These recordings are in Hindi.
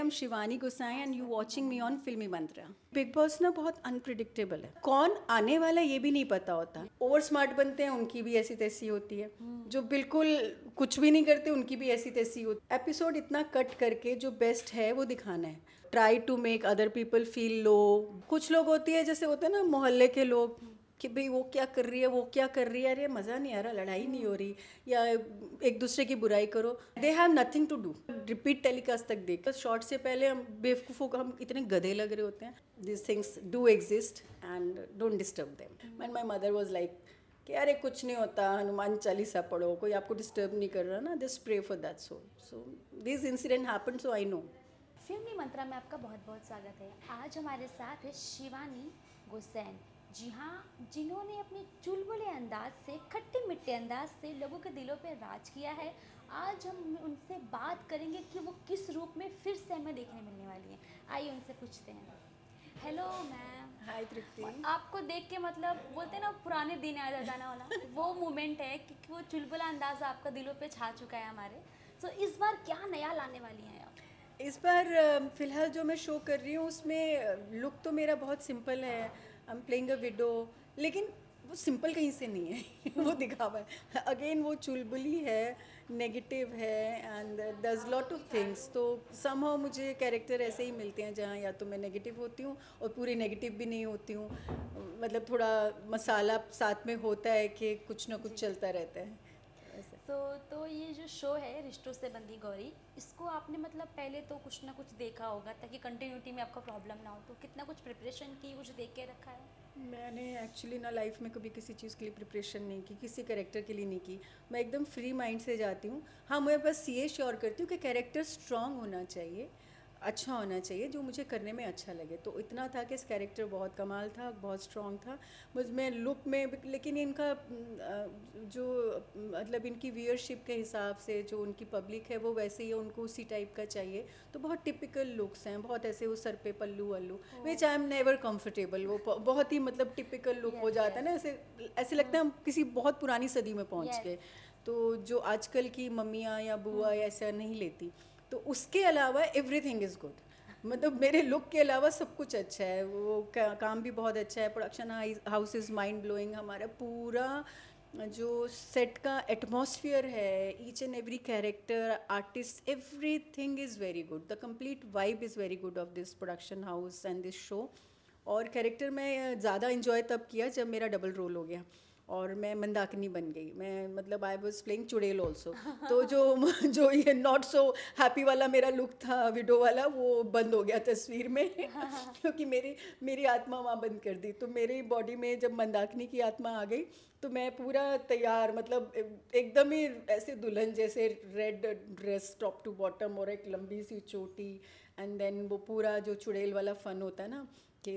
M Shivani Gosai and you watching me on Filmy Mantra. Big boss ना बहुत अनप्रिडिक्टेबल है, कौन आने वाला ये भी नहीं पता होता। ओवर स्मार्ट बनते हैं उनकी भी ऐसी तैसी होती है, जो बिल्कुल कुछ भी नहीं करते उनकी भी ऐसी तैसी होती। एपिसोड इतना कट करके जो बेस्ट है वो दिखाना है। Try to make other people feel low. कुछ लोग होती है जैसे होते हैं ना मोहल्ले के लोग कि भाई वो क्या कर रही है, वो क्या कर रही है, अरे मज़ा नहीं आ रहा, लड़ाई नहीं हो रही, या एक दूसरे की बुराई करो। They have nothing to do. Repeat telecast तक देख, शॉर्ट से पहले हम बेवकूफ़ों को, हम इतने गधे लग रहे होते हैं। This things do exist and don't disturb them. And my mother was like कि अरे कुछ नहीं होता, हनुमान चालीसा पढ़ो, कोई आपको डिस्टर्ब नहीं कर रहा ना, just pray for that soul. So this incident happen, so I know. Filmy Mantra में आपका बहुत बहुत स्वागत है। आज हमारे साथ है शिवानी गोसैन। जी हाँ, जिन्होंने अपने चुलबुले अंदाज से, खट्टे मिट्टे अंदाज से लोगों के दिलों पे राज किया है। आज हम उनसे बात करेंगे कि वो किस रूप में फिर से हमें देखने मिलने वाली हैं। आइए उनसे पूछते हैं। Hello ma'am. हाय तृप्ति। आपको देख के मतलब बोलते हैं ना पुराने दिन याद आ जाना वाला वो मोमेंट है कि वो चुलबुला अंदाज आपका दिलों पे छा चुका है हमारे। सो इस बार क्या नया लाने वाली हैं आप? इस बार फ़िलहाल जो मैं शो कर रही हूँ उसमें लुक तो मेरा बहुत सिंपल है। आई एम प्लेइंग अ विडो, लेकिन वो सिंपल कहीं से नहीं है वो दिखावा है। अगेन वो चुलबुली है, नेगेटिव है, एंड दस लॉट ऑफ थिंग्स। तो समहाउ मुझे कैरेक्टर ऐसे ही मिलते हैं जहाँ या तो मैं नेगेटिव होती हूँ और पूरी नेगेटिव भी नहीं होती हूँ। मतलब थोड़ा मसाला साथ में होता है कि कुछ ना कुछ चलता रहता है ऐसे। तो ये जो शो है रिश्तों से बंधी गौरी, इसको आपने मतलब पहले तो कुछ ना कुछ देखा होगा ताकि कंटिन्यूटी में आपका प्रॉब्लम ना हो, तो कितना कुछ प्रिपरेशन की, कुछ देख के रखा है? मैंने एक्चुअली ना लाइफ में कभी किसी चीज़ के लिए प्रिपरेशन नहीं की, किसी कैरेक्टर के लिए नहीं की। मैं एकदम फ्री माइंड से जाती हूँ। हाँ, मैं बस ये श्योर करती हूँ कि कैरेक्टर स्ट्रांग होना चाहिए, अच्छा होना चाहिए, जो मुझे करने में अच्छा लगे। तो इतना था कि इस कैरेक्टर बहुत कमाल था, बहुत स्ट्रांग था। मुझ में लुक में, लेकिन इनका जो मतलब इनकी व्यूअरशिप के हिसाब से जो उनकी पब्लिक है वो वैसे ही है, उनको उसी टाइप का चाहिए। तो बहुत टिपिकल लुक्स हैं, बहुत ऐसे वो सर पे पल्लू वल्लू, विच आई एम नेवर कंफर्टेबल। वो बहुत ही मतलब टिपिकल लुक हो यस जाता है ना, यस। ऐसे ऐसे लगता है हम किसी बहुत पुरानी सदी में पहुंच गए। यस। तो जो आजकल की मम्मियाँ या बुआ ऐसा नहीं लेती। तो उसके अलावा एवरीथिंग इज़ गुड। मतलब मेरे लुक के अलावा सब कुछ अच्छा है। वो काम भी बहुत अच्छा है। Production house is mind blowing. हमारा पूरा जो सेट का एटमॉस्फेयर है, each and every character, artist, everything is very good. The complete vibe is very good of this production house and this show. और कैरेक्टर मैं ज़्यादा इन्जॉय तब किया जब मेरा डबल रोल हो गया और मैं मंदाकिनी बन गई। मैं मतलब आई वॉज प्लेइंग चुड़ैल ऑल्सो। तो जो जो ये नॉट सो हैप्पी वाला मेरा लुक था विडो वाला, वो बंद हो गया तस्वीर में क्योंकि मेरी मेरी आत्मा वहाँ बंद कर दी। तो मेरी बॉडी में जब मंदाकिनी की आत्मा आ गई तो मैं पूरा तैयार, मतलब एकदम ही ऐसे दुल्हन जैसे, red dress top to bottom और एक लंबी सी चोटी, एंड देन वो पूरा जो चुड़ैल वाला फन होता है ना कि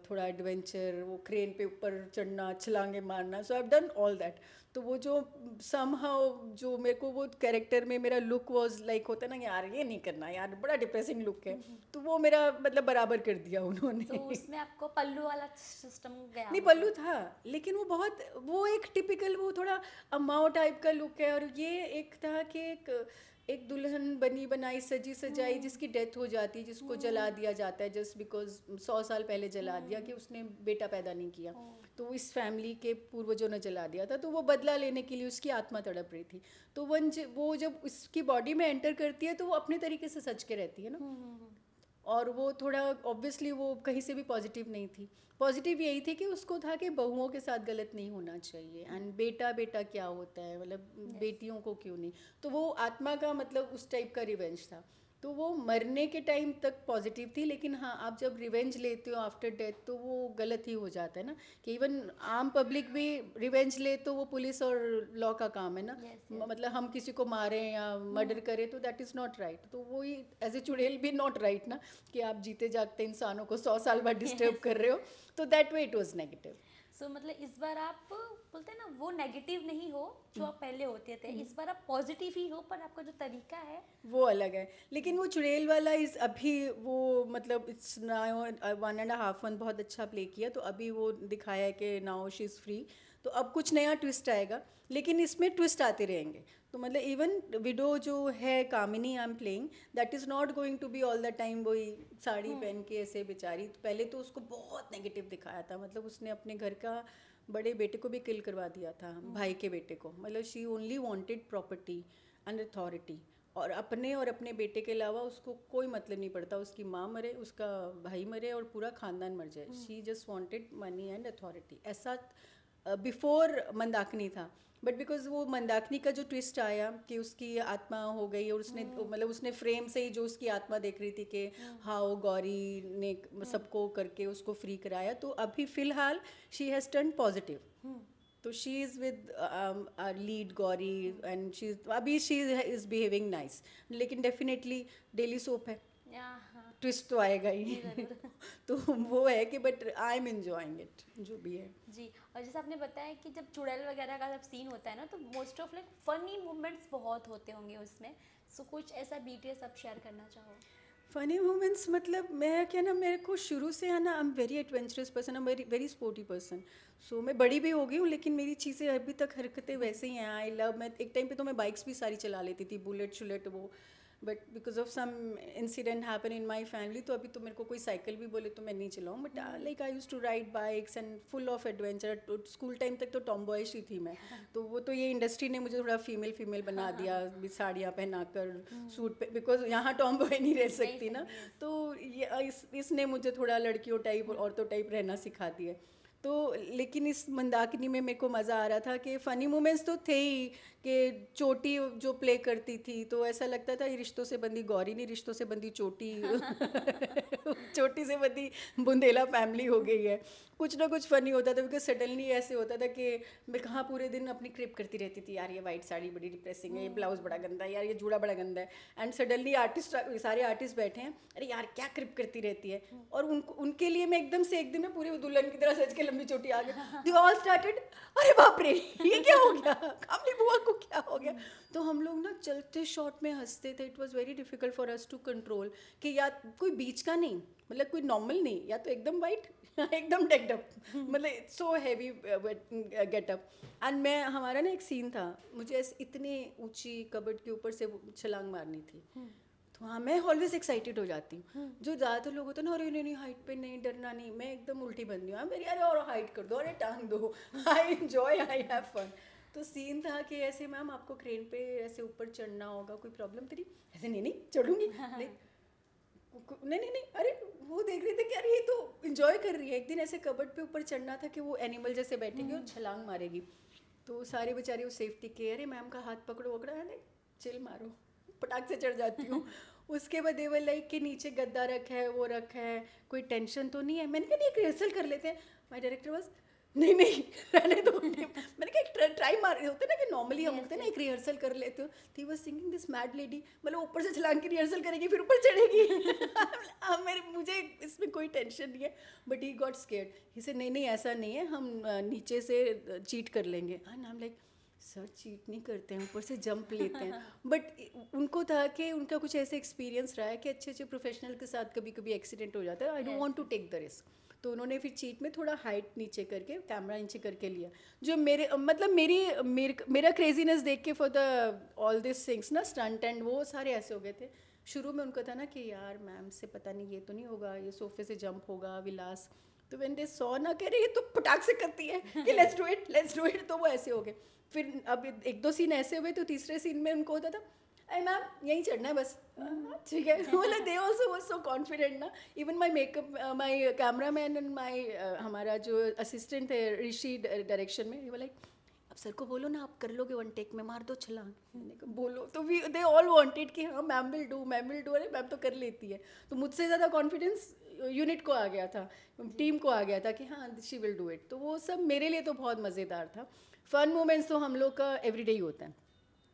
थोड़ा एडवेंचर, वो क्रेन पे ऊपर चढ़ना, छलांगे मारना। So I have done all that. तो वो जो समहाउ जो मेरे को वो कैरेक्टर में मेरा लुक वाज लाइक होता है ना, यार ये नहीं करना यार, बड़ा डिप्रेसिंग लुक है। तो वो मेरा मतलब बराबर कर दिया तो उन्होंने। उसमें आपको पल्लू वाला सिस्टम गया नहीं, पल्लू मतलब? था, लेकिन वो बहुत, वो एक टिपिकल, वो थोड़ा अम्माओ टाइप का लुक है। और ये एक था कि एक दुल्हन बनी बनाई सजी सजाई जिसकी डेथ हो जाती है, जिसको जला दिया जाता है जस्ट बिकॉज 100 साल पहले जला दिया कि उसने बेटा पैदा नहीं किया। तो इस फैमिली के पूर्वजों ने जला दिया था, तो वो बदला लेने के लिए उसकी आत्मा तड़प रही थी। तो वो जब उसकी बॉडी में एंटर करती है तो वो अपने तरीके से सज के रहती है ना। और वो थोड़ा ऑब्वियसली वो कहीं से भी पॉजिटिव नहीं थी। पॉजिटिव यही थी कि उसको था कि बहुओं के साथ गलत नहीं होना चाहिए, एंड बेटा बेटा क्या होता है, मतलब बेटियों को क्यों नहीं। तो वो आत्मा का मतलब उस टाइप का रिवेंज था। तो वो मरने के टाइम तक पॉजिटिव थी, लेकिन हाँ आप जब रिवेंज लेते हो आफ्टर डेथ तो वो गलत ही हो जाता है ना। कि इवन आम पब्लिक भी रिवेंज ले तो वो पुलिस और लॉ का काम है ना। Yes yes. मतलब हम किसी को मारें या मर्डर करें तो दैट इज़ नॉट राइट। तो वही एज ए चुड़ैल भी नॉट राइट ना, कि आप जीते जागते इंसानों को 100 साल बाद डिस्टर्ब कर रहे हो। तो that way it was negative. So मतलब इस बार आप बोलते हैं ना वो नेगेटिव नहीं हो जो आप पहले होते थे, इस बार आप पॉजिटिव ही हो, पर आपका जो तरीका है वो अलग है। लेकिन वो चुड़ैल वाला इस अभी वो मतलब इट्स नाउ 1.5 वन बहुत अच्छा प्ले किया, तो अभी वो दिखाया है कि नाउ शी इज़ फ्री। तो अब कुछ नया ट्विस्ट आएगा, लेकिन इसमें ट्विस्ट आते रहेंगे। तो मतलब इवन विडो जो है Kamini I am playing, that is not going to be all the time वही साड़ी पहन के ऐसे बेचारी। तो पहले तो उसको बहुत नेगेटिव दिखाया था, मतलब उसने अपने घर का बड़े बेटे को भी किल करवा दिया था, भाई के बेटे को। मतलब she only wanted property and authority, और अपने बेटे के अलावा उसको कोई मतलब नहीं पड़ता, उसकी माँ मरे, उसका भाई मरे और पूरा खानदान मर जाए। She just wanted money and authority. ऐसा बिफोर मंदाकिनी था, बट बिकॉज वो मंदाकिनी का जो ट्विस्ट आया कि उसकी आत्मा हो गई, और उसने मतलब उसने फ्रेम से ही जो उसकी आत्मा देख रही थी कि हाउ गौरी ने सबको करके उसको फ्री कराया, तो अभी फ़िलहाल शी हैज़ टर्न पॉजिटिव। तो she is with lead Gauri and she अभी शी इज़ बिहेविंग नाइस, लेकिन डेफिनेटली डेली सोप है, हाँ ट्विस्ट तो आएगा ही। ज़रूर। तो वो है कि but I am enjoying it जो भी है। जी, और जैसे आपने बताया कि जब चुड़ैल वगैरह का जब सीन होता है ना, तो most of like funny moments बहुत होते होंगे उसमें। सो कुछ ऐसा BTS आप शेयर करना चाहो? फ़नी मोमेंट्स मतलब मैं क्या ना, मेरे को शुरू से है ना, I am very adventurous person, I am very very sporty person. So मैं बड़ी भी हो गई हूँ, लेकिन मेरी चीज़ें अभी तक हरकतें वैसे ही हैं। आई लव, मैं एक टाइम पे तो मैं बाइक्स भी सारी चला लेती थी, बुलेट शुलेट वो, but because of some incident happen in my family, तो अभी तो मेरे को कोई साइकिल भी बोले तो मैं नहीं चलाऊँ। But like I use to ride bikes and full of adventure. School time तक तो टॉमबॉयश ही थी मैं। तो वो तो ये इंडस्ट्री ने मुझे थोड़ा फीमेल फीमेल बना दिया, भी साड़ियाँ पहनाकर सूट पे, बिकॉज यहाँ टॉमबॉय नहीं रह सकती ना। तो ये इसने मुझे थोड़ा लड़कियों टाइप और औरतों टाइप रहना सिखा दिया। तो लेकिन इस मंदाकिनी में मेरे को मज़ा आ रहा था कि फ़नी मोमेंट्स तो थे ही, कि चोटी जो प्ले करती थी तो ऐसा लगता था ये रिश्तों से बंधी गौरी नहीं, रिश्तों से बंधी चोटी। चोटी से बंधी बुंदेला फैमिली हो गई है। कुछ ना कुछ फ़नी होता था, बिकॉज सडनली ऐसे होता था कि मैं कहाँ पूरे दिन अपनी क्रिप करती रहती थी, यार ये वाइट साड़ी बड़ी डिप्रेसिंग है, ये ब्लाउज बड़ा गंदा है, यार ये जूड़ा बड़ा गंदा है। एंड सडनली आर्टिस्ट, सारे आर्टिस्ट बैठे हैं, अरे यार क्या क्रिप करती रहती है। और उनके लिए मैं एकदम से एक दिन में पूरी दुल्हन की तरह सज के लंबी चोटी आ गई। दे ऑल स्टार्टेड, अरे बाप रे ये क्या हो गया, कामली बुआ को क्या हो गया। तो हम लोग ना चलते शॉट में हंसते थे। It was very difficult for us to control कि या कोई बीच का नहीं, मतलब कोई नॉर्मल नहीं, या तो एकदम वाइट एकदम डेक्ड अप, मतलब सो हैवी गेटअप। एंड मैं, हमारा ना एक सीन था, मुझे ऐसे इतनी ऊंची कबर्ड के ऊपर से छलांग मारनी थी। तो हाँ, मैं ऑलवेज एक्साइटेड हो जाती हूँ। जो ज़्यादातर लोग होते हैं ना, अरे नहीं नहीं हाइट पे नहीं, डरना नहीं, मैं एकदम उल्टी बंदी हूँ, मेरी अरे और हाइट कर दो, अरे टांग दो, I enjoy, I have fun. तो सीन था कि ऐसे मैम आपको क्रेन पे ऐसे ऊपर चढ़ना होगा, कोई प्रॉब्लम तेरी? ऐसे नहीं नहीं चढ़ूंगी, नहीं नहीं नहीं, अरे वो देख रहे थे कि अरे ये तो इंजॉय कर रही है। एक दिन ऐसे कबर्ड पे ऊपर चढ़ना था कि वो एनिमल जैसे बैठेगी और छलांग मारेगी। तो सारे बेचारे वो सेफ्टी के, अरे मैम का हाथ पकड़ो वकड़ा, नहीं चिल मारो, पटाख से चढ़ जाती हूँ। उसके बाद देवर लाइक के नीचे गद्दा रखा है, वो रखा है, कोई टेंशन तो नहीं है। मैंने कहा नहीं, एक रिहर्सल कर लेते हैं। माई डायरेक्टर बस नहीं नहीं रहने दो। मैंने कहा ट्राई मार रहे होते ना कि नॉर्मली हम होते हैं ना, एक रिहर्सल कर लेते हो। थी बस सिंगिंग दिस मैड लेडी, मतलब ऊपर से छलांग की रिहर्सल करेगी फिर ऊपर चढ़ेगी। मेरे मुझे इसमें कोई टेंशन नहीं है। बट ही गॉट स्केर्ड, ही से नहीं नहीं ऐसा नहीं है, हम नीचे से चीट कर लेंगे। And I am like sir cheat नहीं करते हैं, ऊपर से जंप लेते हैं। बट उनको था कि उनका कुछ ऐसे एक्सपीरियंस रहा है कि अच्छे अच्छे प्रोफेशनल के साथ कभी कभी एक्सीडेंट हो जाता है, I don't want to take the risk. तो उन्होंने फिर चीट में थोड़ा हाइट नीचे करके, कैमरा नीचे करके लिया। जो मेरे मतलब मेरा क्रेजीनेस देख के for the all this things ना, स्टंट एंड वो सारे ऐसे हो गए थे। शुरू में उनको था ना कि यार मैम से पता नहीं ये तो नहीं होगा, ये सोफे से जंप होगा विलास। तो व्हेन दे सॉ ना, कह रहे ये तो पटाख से करती है कि लेट्स डू इट, तो वो ऐसे हो गए। फिर अब एक दो सीन ऐसे हुए, तो तीसरे सीन में उनको होता था अरे मैम यहीं चढ़ना है बस, ठीक है। मतलब they also was so confident ना। Even my makeup, my camera man and my हमारा जो असिस्टेंट है ऋषि डायरेक्शन में, वो लाइक अब सर को बोलो ना आप कर लोगे, वन टेक में मार दो छलांग। मैंने कहा बोलो, तो वी दे ऑल वांटेड कि हाँ मैम विल डू, अरे मैम तो कर लेती है। तो मुझसे ज़्यादा कॉन्फिडेंस यूनिट को आ गया था, टीम को आ गया था कि हाँ शी विल डू इट। तो वो सब मेरे लिए तो बहुत मज़ेदार था। फन मोमेंट्स तो हम लोग का एवरीडे ही होता है।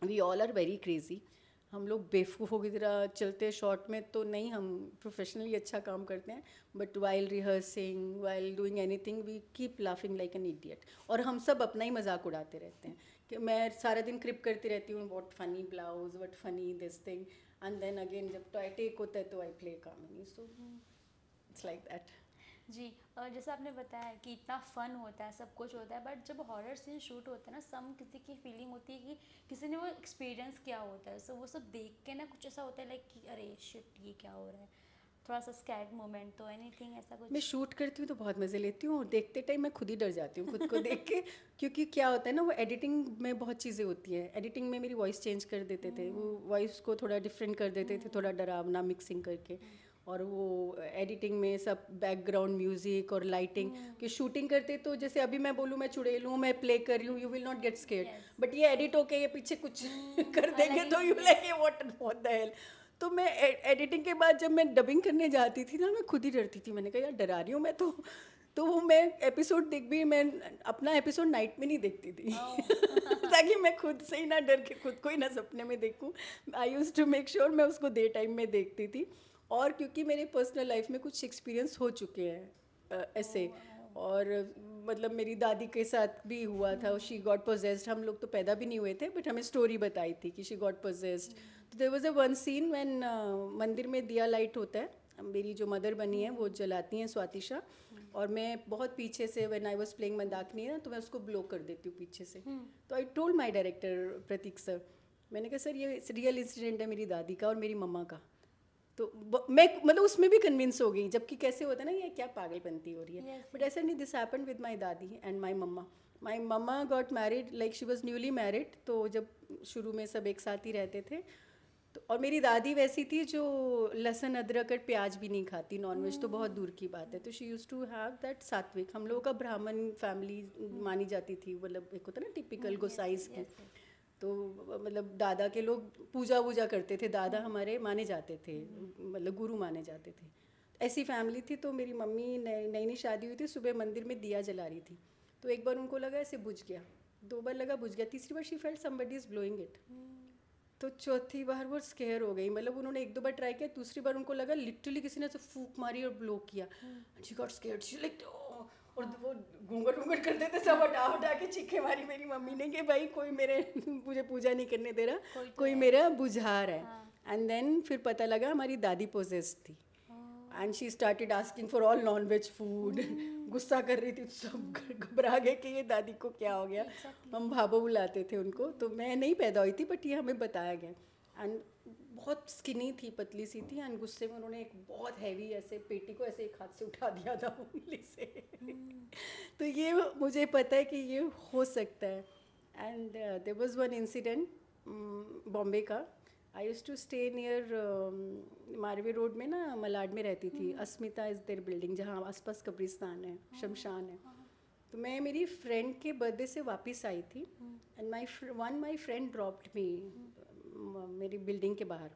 We all are very crazy. हम लोग बेवकूफ़ों की तरह चलते हैं शॉर्ट में तो नहीं, हम प्रोफेशनली अच्छा काम करते हैं। But while rehearsing, while doing anything, we keep laughing like an idiot. और हम सब अपना ही मजाक उड़ाते रहते हैं कि मैं सारा दिन क्रिप करती रहती हूँ, what funny blouse, what funny this thing, and then again जब टेक होता है तो I play Kamini. So it's like that. जी। जैसा आपने बताया कि इतना फन होता है, सब कुछ होता है, बट जब हॉरर सीन शूट होता है ना, सम किसी की फीलिंग होती है कि किसी ने वो एक्सपीरियंस किया होता है, सो वो सब देख के ना कुछ ऐसा होता है लाइक कि अरे शिट ये क्या हो रहा है, थोड़ा सा स्कैर्ड मोमेंट, तो एनीथिंग ऐसा मैं कुछ? शूट करती हूँ तो बहुत मज़े लेती हूँ, और देखते टाइम मैं खुद ही डर जाती हूँ खुद को देख के। क्योंकि क्या होता है ना, वो एडिटिंग में बहुत चीज़ें होती हैं। एडिटिंग में मेरी वॉइस चेंज कर देते थे, वो वॉइस को थोड़ा डिफरेंट कर देते थे, थोड़ा डरावना मिक्सिंग करके। और वो एडिटिंग में सब बैकग्राउंड म्यूजिक और लाइटिंग, कि शूटिंग करते तो जैसे अभी मैं बोलूँ मैं चुड़ैल हूँ, मैं प्ले कर रही हूँ, you will not get scared. Yes. But ये एडिट होके ये पीछे कुछ कर अलग देंगे ही, तो you yes. Like what the hell. तो मैं एडिटिंग के बाद जब मैं डबिंग करने जाती थी ना, मैं खुद ही डरती थी। मैंने कहा यार डरा रही हूँ मैं तो वो मैं एपिसोड देख भी, मैं अपना एपिसोड नाइट में नहीं देखती थी ताकि मैं खुद से ही ना डर के खुद को ही ना सपने में देखूं। आई यूज टू मेक श्योर मैं उसको डे टाइम में देखती थी। और क्योंकि मेरे पर्सनल लाइफ में कुछ एक्सपीरियंस हो चुके हैं ऐसे। और मतलब मेरी दादी के साथ भी हुआ था, शी गॉट पोजेस्ड। हम लोग तो पैदा भी नहीं हुए थे, बट हमें स्टोरी बताई थी कि शी गॉट पोजेस्ड। तो there was a one scene when मंदिर में दिया लाइट होता है, मेरी जो मदर बनी है वो जलाती हैं स्वातिशा, और मैं बहुत पीछे से, when I was playing Mandakini ना, तो मैं उसको ब्लो कर देती हूँ पीछे से। तो I told my director Prateek sir, मैंने कहा सर ये रियल इंसिडेंट है मेरी दादी का और मेरी मम्मा का। तो मैं मतलब उसमें भी कन्विंस हो गई, जबकि कैसे होता है ना, ये क्या पागलपंती हो रही है। Yes, बट ऐसा नहीं, दिस हैपेंड विद माय दादी and my mamma. My mamma got married like she was newly married, तो जब शुरू में सब एक साथ ही रहते थे तो। और मेरी दादी वैसी थी जो लहसुन अदरक और प्याज भी नहीं खाती, नॉनवेज तो बहुत दूर की बात है। तो she use to have that satvik. हम लोगों का ब्राह्मण फैमिली मानी जाती थी, मतलब एक होता है ना टिपिकल गोसाइज की। यस। तो मतलब दादा के लोग पूजा वूजा करते थे, दादा हमारे माने जाते थे, मतलब गुरु माने जाते थे। ऐसी फैमिली थी। तो मेरी मम्मी नई नई शादी हुई थी, सुबह मंदिर में दिया जला रही थी, तो एक बार उनको लगा ऐसे बुझ गया, दो बार लगा बुझ गया, तीसरी बार she felt somebody is blowing it. तो चौथी बार वो स्केयर हो गई, मतलब उन्होंने एक दो बार ट्राई किया, दूसरी बार उनको लगा लिटरली किसी ने ऐसे फूंक मारी और ब्लो किया। She got scared, she like, और वो घूंघट घूंघट करते थे सब, हटा हटा के चीखे मारी मेरी मम्मी ने कि भाई कोई मेरे मुझे पूजा नहीं करने दे रहा, कोई मेरा बुझा रहा है। एंड देन फिर पता लगा हमारी दादी पोजेस्ड थी, and she started asking for all non veg food. गुस्सा कर रही थी, सब घबरा गए कि ये दादी को क्या हो गया। हम भाभो बुलाते थे उनको। तो मैं नहीं पैदा हुई थी, बट ये हमें बताया गया। एंड बहुत स्किनी थी, पतली सी थी, एंड गुस्से में उन्होंने एक बहुत हैवी ऐसे पेटी को ऐसे एक हाथ से उठा दिया था उंगली से। तो ये मुझे पता है कि ये हो सकता है। And there was one incident Bombay का। I use to stay near Marve road में ना, मलाड में रहती थी। अस्मिता इज़ देयर बिल्डिंग, जहाँ आसपास कब्रिस्तान है, शमशान है। तो मैं मेरी फ्रेंड के बर्थडे से वापस आई थी, एंड माई फ्रेंड ड्रॉप्ड मी मेरी बिल्डिंग के बाहर।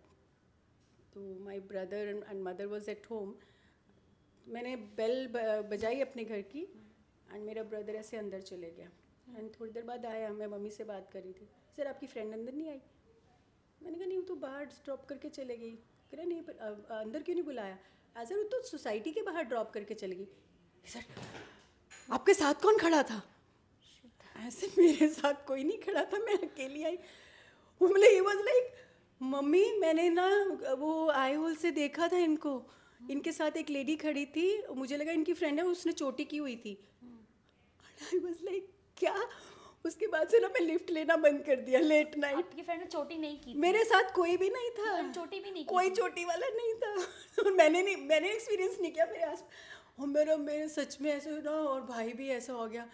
तो my brother and mother was at home. मैंने बेल बजाई अपने घर की, एंड मेरा ब्रदर ऐसे अंदर चले गया। एंड थोड़ी देर बाद आया, मैं मम्मी से बात कर रही थी, सर आपकी फ्रेंड अंदर नहीं आई? मैंने कहा नहीं, वो तो बाहर ड्रॉप करके चले गई। कह रहे नहीं, पर अंदर क्यों नहीं बुलाया? सर वो तो सोसाइटी के बाहर ड्रॉप करके चली गई। सर आपके साथ कौन खड़ा था? ऐसे मेरे साथ कोई नहीं खड़ा था, मैं अकेली आई। वो मतलब ही वाज लाइक, मम्मी मैंने ना वो आई होल से देखा था इनको, इनके साथ एक लेडी खड़ी थी, मुझे लगा इनकी फ्रेंड है, उसने चोटी की हुई थी। आई वाज लाइक क्या? उसके बाद से ना मैं लिफ्ट लेना बंद कर दिया लेट नाइट। आपकी फ्रेंड ने चोटी नहीं की थी? मेरे साथ कोई भी नहीं था, चोटी भी नहीं की कोई थी? चोटी वाला नहीं था। और मैंने एक्सपीरियंस नहीं किया मेरे आस। और मेरे सच में ऐसे ना, और भाई भी ऐसा हो गया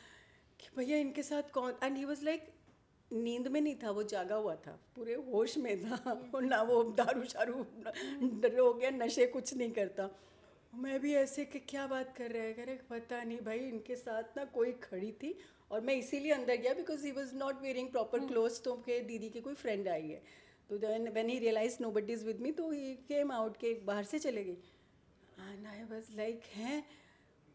कि भैया इनके साथ कौन। एंड ही वाज लाइक, नींद में नहीं था वो, जागा हुआ था, पूरे होश में था। और ना वो दारू शारू हो गया, नशे कुछ नहीं करता। मैं भी ऐसे कि क्या बात कर रहे हैं, कह रहे पता नहीं भाई, इनके साथ ना कोई खड़ी थी। और मैं इसीलिए अंदर गया because he was not wearing proper cloth, तो के दीदी की कोई फ्रेंड आई है। तो when he realise nobody is with me, तो ही केम आउट के बाहर से चले गई। एंड आई वाज लाइक हैं।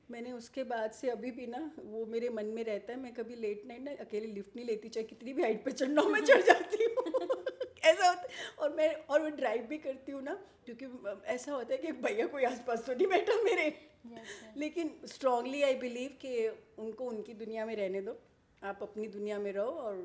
मैंने उसके बाद से अभी भी ना वो मेरे मन में रहता है, मैं कभी लेट नाइट ना अकेले लिफ्ट नहीं लेती, चाहे कितनी भी हाइट पे चढ़ना हो मैं चढ़ जाती हूँ। ऐसा होता है। और मैं ड्राइव भी करती हूँ ना, क्योंकि ऐसा होता है कि भैया कोई आसपास तो नहीं बैठा मेरे। लेकिन स्ट्रांगली आई बिलीव कि उनको उनकी दुनिया में रहने दो, आप अपनी दुनिया में रहो, और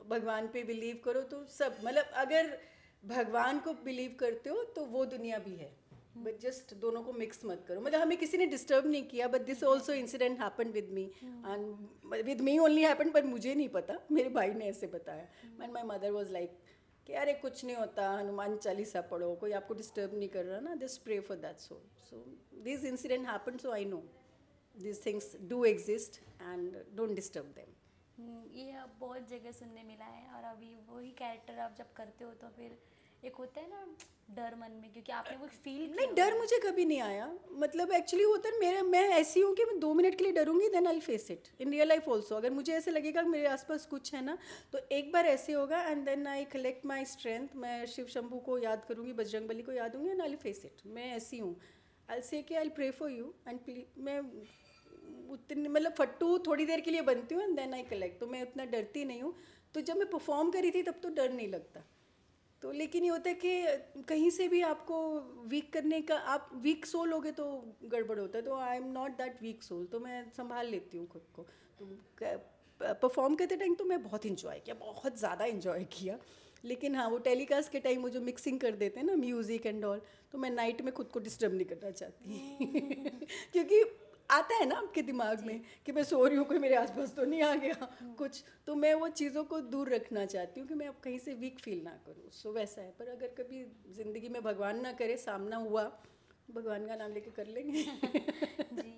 भगवान पे बिलीव करो तो सब, मतलब अगर भगवान को बिलीव करते हो तो वो दुनिया भी है। बट जस्ट दोनों को मिक्स मत करो, मतलब हमें किसी ने डिस्टर्ब नहीं किया, but this also incident happened with me, and with me only happened, पर मुझे नहीं पता, मेरे भाई ने ऐसे बताया, and my mother was like कि अरे कुछ नहीं होता, हनुमान चालीसा पढ़ो, कोई आपको डिस्टर्ब नहीं कर रहा ना, just pray for that soul. So this incident happened, so I know these things do exist and don't disturb them. ये अब बहुत जगह सुनने मिला है, और अभी वही कैरेक्टर आप जब करते हो तो फिर एक होता है ना डर मन में, क्योंकि आपने वो फील नहीं, डर मुझे कभी नहीं आया, मतलब एक्चुअली होता है मेरा, मैं ऐसी हूँ कि मैं 2 मिनट के लिए डरूंगी, then I face it in real life also. अगर मुझे ऐसे लगेगा कि मेरे आसपास कुछ है ना, तो एक बार ऐसे होगा, and then I collect my strength, मैं शिव शंभू को याद करूँगी, बजरंग बली को याद दूंगी, एंड आई फेस इट. मैं ऐसी हूँ, आई से कि I pray for you, and मैं उतनी मतलब फट्टू थोड़ी देर के लिए बनती हूँ, एंड देन आई कलेक्ट. तो मैं उतना डरती नहीं हूँ. तो जब मैं परफॉर्म करी थी तब तो डर नहीं लगता. तो लेकिन ये होता है कि कहीं से भी आपको वीक करने का, आप वीक सोल होगे तो गड़बड़ होता है. तो I am not that weak soul, तो मैं संभाल लेती हूँ खुद को. तो परफॉर्म करते टाइम तो मैं बहुत इंजॉय किया, बहुत ज़्यादा इंजॉय किया. लेकिन हाँ, वो टेलीकास्ट के टाइम वो जो मिक्सिंग कर देते हैं ना म्यूज़िक एंड ऑल, तो मैं नाइट में खुद को डिस्टर्ब नहीं करना चाहती क्योंकि आता है ना आपके दिमाग में कि मैं सो रही हूँ, कोई मेरे आसपास तो नहीं आ गया कुछ, तो मैं वो चीज़ों को दूर रखना चाहती हूँ कि मैं अब कहीं से वीक फील ना करूँ. सो वैसा है. पर अगर कभी ज़िंदगी में भगवान ना करे सामना हुआ, भगवान का नाम लेके कर लेंगे. जी,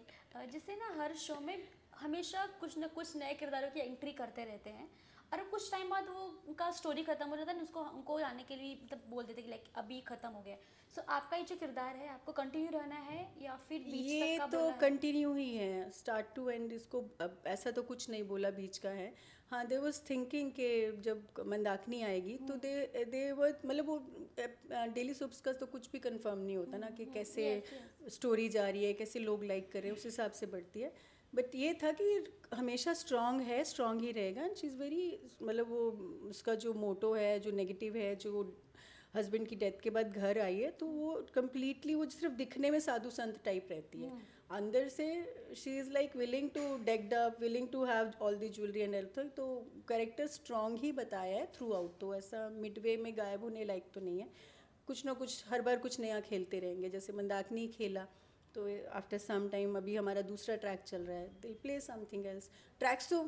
जैसे ना हर शो में हमेशा कुछ ना कुछ नए किरदारों की एंट्री करते रहते हैं, और कुछ टाइम बाद वो उनका स्टोरी खत्म हो जाता है, उसको उनको आने के लिए मतलब बोल देते हैं कि लाइक अभी खत्म हो गया. सो आपका ये जो किरदार है, आपको कंटिन्यू रहना है या फिर बीच ये तक का तो बोला है? कंटिन्यू ही है, स्टार्ट टू एंड. इसको अब ऐसा तो कुछ नहीं बोला बीच का है. हाँ, दे वॉज थिंकिंग कि जब मंदाकिनी आएगी तो दे वर, मतलब वो डेली सोप्स का तो कुछ भी कंफर्म नहीं होता ना कि कैसे स्टोरी जा रही है, कैसे लोग लाइक कर रहे हैं, उस हिसाब से बढ़ती है. बट ये था कि हमेशा स्ट्रांग है, स्ट्रांग ही रहेगा. एंड शी इज़ वेरी, मतलब वो उसका जो मोटो है, जो नेगेटिव है, जो हस्बैंड की डेथ के बाद घर आई है, तो वो कम्प्लीटली, वो सिर्फ दिखने में साधु संत टाइप रहती है, अंदर से she is like willing to decked up, willing to have all the jewellery and everything. तो कैरेक्टर स्ट्रांग ही बताया है थ्रू आउट. तो ऐसा मिडवे में गायब होने लायक तो नहीं है. कुछ ना कुछ हर बार कुछ नया खेलते रहेंगे. जैसे मंदाकिनी खेला, तो आफ्टर सम टाइम अभी हमारा दूसरा ट्रैक चल रहा है, they'll play something else. Tracks तो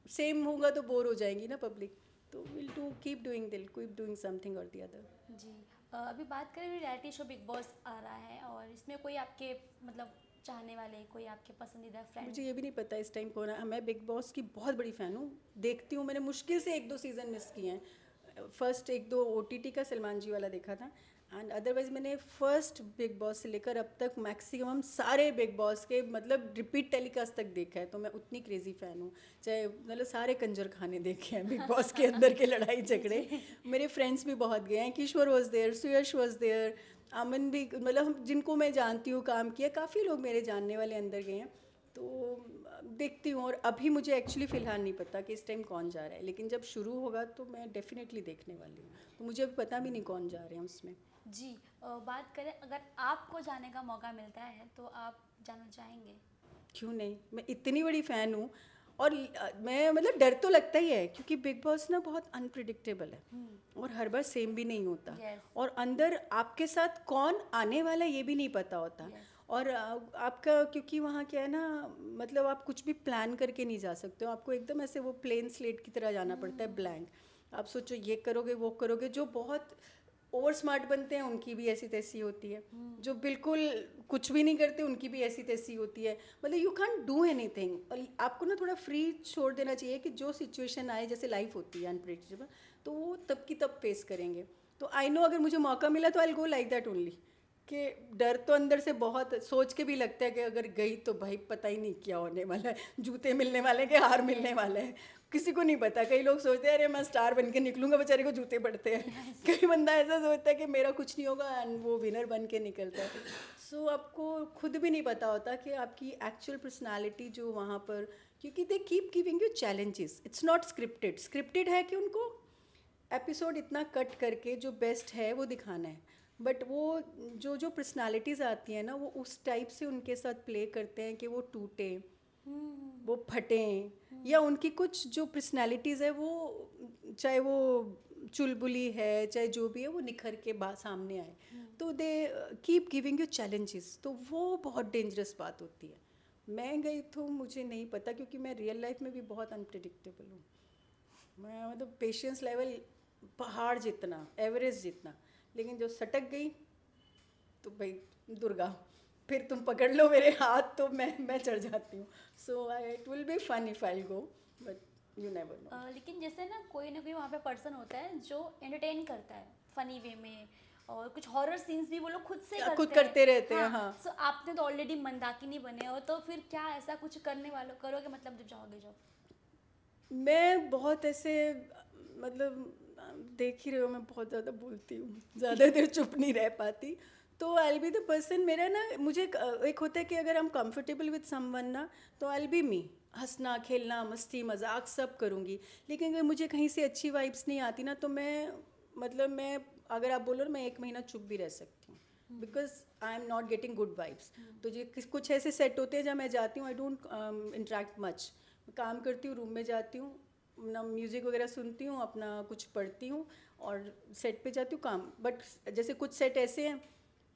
सेम होगा तो बोर हो जाएंगी ना पब्लिक, तो will to keep doing, they'll keep doing something और द अदर. जी, अभी बात करें रियलिटी शो बिग बॉस आ रहा है, और इसमें कोई आपके मतलब चाहने वाले, कोई आपके पसंदीदा फ्रेंड? मुझे ये भी नहीं पता इस टाइम कौन है. मैं बिग बॉस की बहुत बड़ी फ़ैन हूँ, देखती हूँ. मैंने मुश्किल से 1-2 सीज़न मिस किए हैं. फर्स्ट 1-2 OTT का सलमान जी वाला देखा था, एंड अदरवाइज मैंने फर्स्ट बिग बॉस से लेकर अब तक मैक्सिमम सारे बिग बॉस के मतलब रिपीट टेलीकास्ट तक देखा है. तो मैं उतनी क्रेजी फ़ैन हूँ. चाहे मतलब सारे कंजर खाने देखे हैं बिग बॉस के अंदर के लड़ाई झगड़े. मेरे फ्रेंड्स भी बहुत गए हैं. Kishore was there, Suyash was there, Aman भी, मतलब जिनको मैं जानती हूँ, काम किया, काफ़ी लोग मेरे जानने वाले अंदर गए हैं. तो देखती हूँ. और अभी मुझे एक्चुअली फ़िलहाल नहीं पता कि इस टाइम कौन जा रहा है, लेकिन जब शुरू होगा तो मैं डेफिनेटली देखने वाली हूँ. तो मुझे अभी पता भी नहीं कौन जा रहे हैं उसमें. जी, बात करें अगर आपको जाने का मौका मिलता है तो आप जाना चाहेंगे? क्यों नहीं, मैं इतनी बड़ी फ़ैन हूँ. और मैं मतलब डर तो लगता ही है, क्योंकि बिग बॉस ना बहुत अनप्रिडिक्टेबल है, और हर बार सेम भी नहीं होता. Yes. और अंदर आपके साथ कौन आने वाला है ये भी नहीं पता होता. Yes. और आपका, क्योंकि वहाँ क्या है ना, मतलब आप कुछ भी प्लान करके नहीं जा सकते हो. आपको एकदम ऐसे वो प्लेन स्लेट की तरह जाना पड़ता है, ब्लैंक. आप सोचो ये करोगे वो करोगे. जो बहुत ओवर स्मार्ट बनते हैं उनकी भी ऐसी तैसी होती है, जो बिल्कुल कुछ भी नहीं करते उनकी भी ऐसी तैसी होती है. मतलब यू कैन डू एनीथिंग. और आपको ना थोड़ा फ्री छोड़ देना चाहिए कि जो सिचुएशन आए, जैसे लाइफ होती है अनप्रेडिक्टेबल, तो वो तब की तब फेस करेंगे. तो आई नो अगर मुझे मौका मिला तो I will go like that only. कि डर तो अंदर से बहुत, सोच के भी लगता है कि अगर गई तो भाई पता ही नहीं क्या होने वाला है, जूते मिलने वाले हैं कि हार मिलने वाले हैं, किसी को नहीं पता. कई लोग सोचते हैं अरे मैं स्टार बन के निकलूंगा, बेचारे को जूते पड़ते हैं. कई बंदा ऐसा सोचता है कि मेरा कुछ नहीं होगा, एंड वो विनर बन के निकलता है. सो आपको खुद भी नहीं पता होता कि आपकी एक्चुअल पर्सनालिटी जो वहाँ पर, क्योंकि they keep giving you challenges. It's not scripted. Scripted है कि उनको एपिसोड इतना कट करके जो बेस्ट है वो दिखाना है, बट वो जो जो पर्सनालिटीज़ आती हैं ना, वो उस टाइप से उनके साथ प्ले करते हैं कि वो टूटे, वो फटें, या उनकी कुछ जो पर्सनालिटीज़ है वो, चाहे वो चुलबुली है चाहे जो भी है, वो निखर के सामने आए. तो they keep giving you challenges, तो वो बहुत डेंजरस बात होती है। मैं गई तो मुझे नहीं पता, क्योंकि मैं रियल लाइफ में भी बहुत अनप्रिडिक्टेबल हूँ। मैं मतलब पेशेंस लेवल पहाड़ जितना, एवरेस्ट जितना, लेकिन जो सटक गई तो भाई दुर्गा, फिर तुम पकड़ लो मेरे हाथ तो मैं चढ़ जाती हूँ। So it will be fun if I go, but you never know. लेकिन जैसे ना कोई वहाँ पे पर्सन होता है जो एंटरटेन करता है फनी वे में, और कुछ हॉरर सीन्स भी वो लोग खुद से करते खुद हैं। करते रहते हैं, हाँ। सो आपने तो ऑलरेडी मंदाकिनी बने हो, तो फिर क्या ऐसा कुछ करने वालों करोगे, मतलब जब जाओगे जब? मैं बहुत ऐसे, मतलब देख ही रहे हो, मैं बहुत ज़्यादा बोलती हूँ, ज़्यादा देर चुप नहीं रह पाती। तो आई बी द पर्सन, मेरा ना, मुझे एक होता है कि अगर हम कंफर्टेबल विद समवन ना, तो आई बी मी, हंसना खेलना मस्ती मजाक सब करूँगी। लेकिन अगर मुझे कहीं से अच्छी वाइब्स नहीं आती ना, तो मैं अगर आप बोलो ना, मैं 1 महीना चुप भी रह सकती हूँ, because I am not getting good vibes. तो ये कुछ ऐसे सेट होते हैं जब मैं जाती हूँ, आई डोंट इंटरेक्ट मच, काम करती हूँ, रूम में जाती हूँ, ना म्यूज़िक वगैरह सुनती हूँ, अपना कुछ पढ़ती हूँ और सेट पे जाती हूँ काम। बट जैसे कुछ सेट ऐसे हैं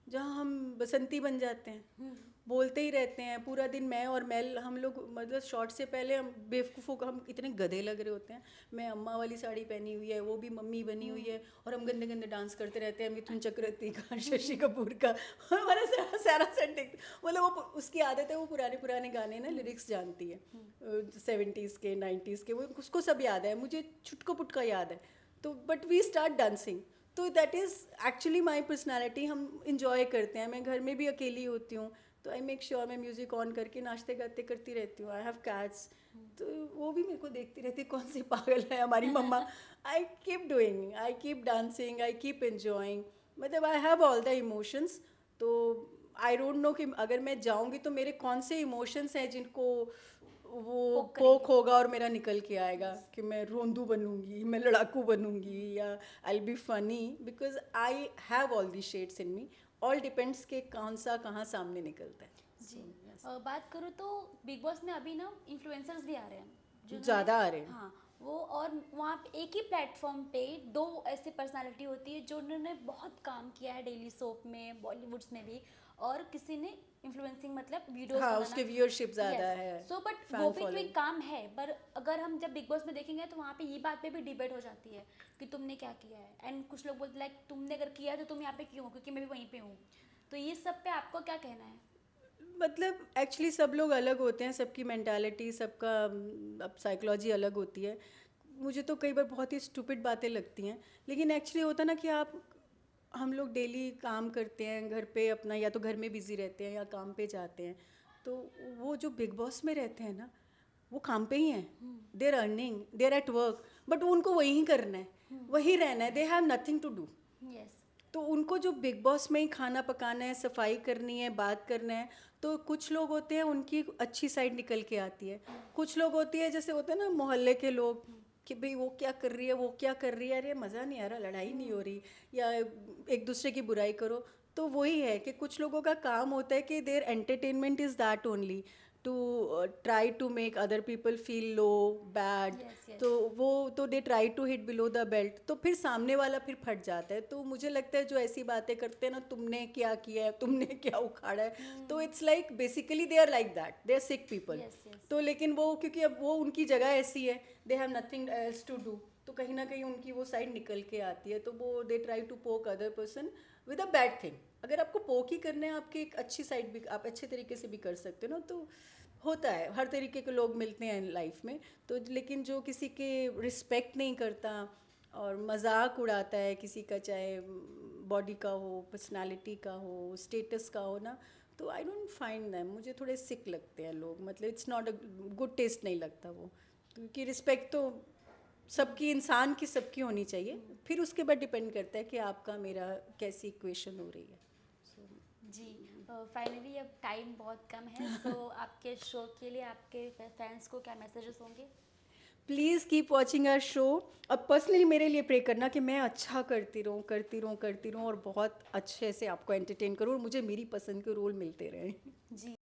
जहाँ हम बसंती बन जाते हैं, बोलते ही रहते हैं पूरा दिन। मैं और मेल, हम लोग मतलब शॉर्ट से पहले हम बेवकूफ़ों को, हम इतने गधे लग रहे होते हैं। मैं अम्मा वाली साड़ी पहनी हुई है, वो भी मम्मी बनी हुई है, और हम गंदे गंदे डांस करते रहते हैं, मिथुन चक्रवर्ती का, शशि कपूर का, और हमारा सारा सारा सेट देखते, मतलब वो उसकी आदत है, वो पुराने पुराने गाने ना लिरिक्स जानती है, 70s के 90s के, वो उसको सब याद है, मुझे छुटको पुटका याद है। तो बट वी स्टार्ट डांसिंग, तो that is actually my personality. हम इंजॉय करते हैं। मैं घर में भी अकेली होती हूँ, तो आई मेक श्योर मैं म्यूज़िक ऑन करके नाचते गाते करती रहती हूँ। आई हैव कैट्स, तो वो भी मेरे को देखती रहती है, कौन सी पागल है हमारी मम्मा। I keep doing, I keep dancing, I keep enjoying, मतलब I have all the emotions. तो आई डोंट नो कि अगर मैं जाऊँगी तो मेरे कौन से इमोशंस हैं जिनको वो पोक होगा और मेरा निकल के आएगा, कि मैं रोंदू बनूंगी, मैं लड़ाकू बनूंगी, या I be funny, because I have all the shades in me. All depends के कौन सा कहाँ सामने निकलता है। जी। बात करूँ तो बिग बॉस में अभी ना इन्फ्लुएंसर्स भी आ रहे हैं ज़्यादा आ रहे हैं। हाँ, वो, और वहाँ पे एक ही प्लेटफॉर्म पे दो ऐसे पर्सनालिटी होती है जो उन्होंने बहुत काम किया है डेली सोप में, बॉलीवुड्स में भी, और किसी ने इन्फ्लुएंसिंग मतलब वीडियोस हाँ, बनाना। उसके व्यूअरशिप ज़्यादा है, सो बट वो फैन भी फॉलोइंग। कोई काम है, पर अगर हम जब बिग बॉस में देखेंगे तो वहाँ पे ये बात पे भी डिबेट हो जाती है कि तुमने क्या किया है, एंड कुछ लोग बोलते लाइक तुमने अगर किया है तो तुम यहाँ पे क्यों हो, क्योंकि मैं भी वहीं पे हूँ। तो ये सब पे आपको क्या कहना है? मतलब एक्चुअली सब लोग अलग होते हैं, सबकी मेंटालिटी, सबका अब साइकोलॉजी अलग होती है। मुझे तो कई बार बहुत ही स्टूपिड बातें लगती हैं, लेकिन एक्चुअली होता ना कि हम लोग डेली काम करते हैं घर पे अपना, या तो घर में बिजी रहते हैं या काम पे जाते हैं। तो वो जो बिग बॉस में रहते हैं ना, वो काम पे ही हैं, they're earning, they're at work, but उनको वही करना है, वही रहना है, they have nothing to do. Yes. तो उनको जो बिग बॉस में ही खाना पकाना है, सफाई करनी है, बात करना है। तो कुछ लोग होते हैं उनकी अच्छी साइड निकल के आती है, कुछ लोग होती है जैसे होते हैं ना मोहल्ले के लोग, कि भाई वो क्या कर रही है, वो क्या कर रही है, अरे मज़ा नहीं आ रहा, लड़ाई नहीं हो रही, या एक दूसरे की बुराई करो। तो वही है कि कुछ लोगों का काम होता है कि there entertainment is that only, to try to make other people feel low, bad. Yes, yes. तो वो तो they try to hit below the belt, तो फिर सामने वाला फिर फट जाता है। तो मुझे लगता है जो ऐसी बातें करते हैं ना, तुमने क्या किया है, तुमने क्या उखाड़ा है, तो it's like basically they are like that, they are sick people. Yes, yes. तो लेकिन वो क्योंकि अब वो उनकी जगह ऐसी है, they have nothing else to do, तो कहीं ना कहीं उनकी वो साइड निकल के आती है, तो वो they try to poke other person with a bad thing. अगर आपको पोक ही करना है, आपकी एक अच्छी साइड भी आप अच्छे तरीके से भी कर सकते हो ना, तो होता है, हर तरीके के लोग मिलते हैं लाइफ में। तो लेकिन जो किसी के रिस्पेक्ट नहीं करता और मजाक उड़ाता है किसी का, चाहे बॉडी का हो, पर्सनालिटी का हो, स्टेटस का हो ना, तो आई डोंट फाइंड दैम, मुझे थोड़े सिक लगते हैं लोग, मतलब it's not a good taste नहीं लगता वो। क्योंकि रिस्पेक्ट तो सबकी, इंसान की सबकी होनी चाहिए, फिर उसके बाद डिपेंड करता है कि आपका मेरा कैसी इक्वेशन हो रही है। जी। फाइनली अब टाइम बहुत कम है, तो आपके शो के लिए आपके फैंस को क्या मैसेजेस होंगे? Please keep watching our show. अब पर्सनली मेरे लिए प्रे करना कि मैं अच्छा करती रहूँ, करती रहूँ, करती रहूँ, और बहुत अच्छे से आपको एंटरटेन करूँ, और मुझे मेरी पसंद के रोल मिलते रहें। जी।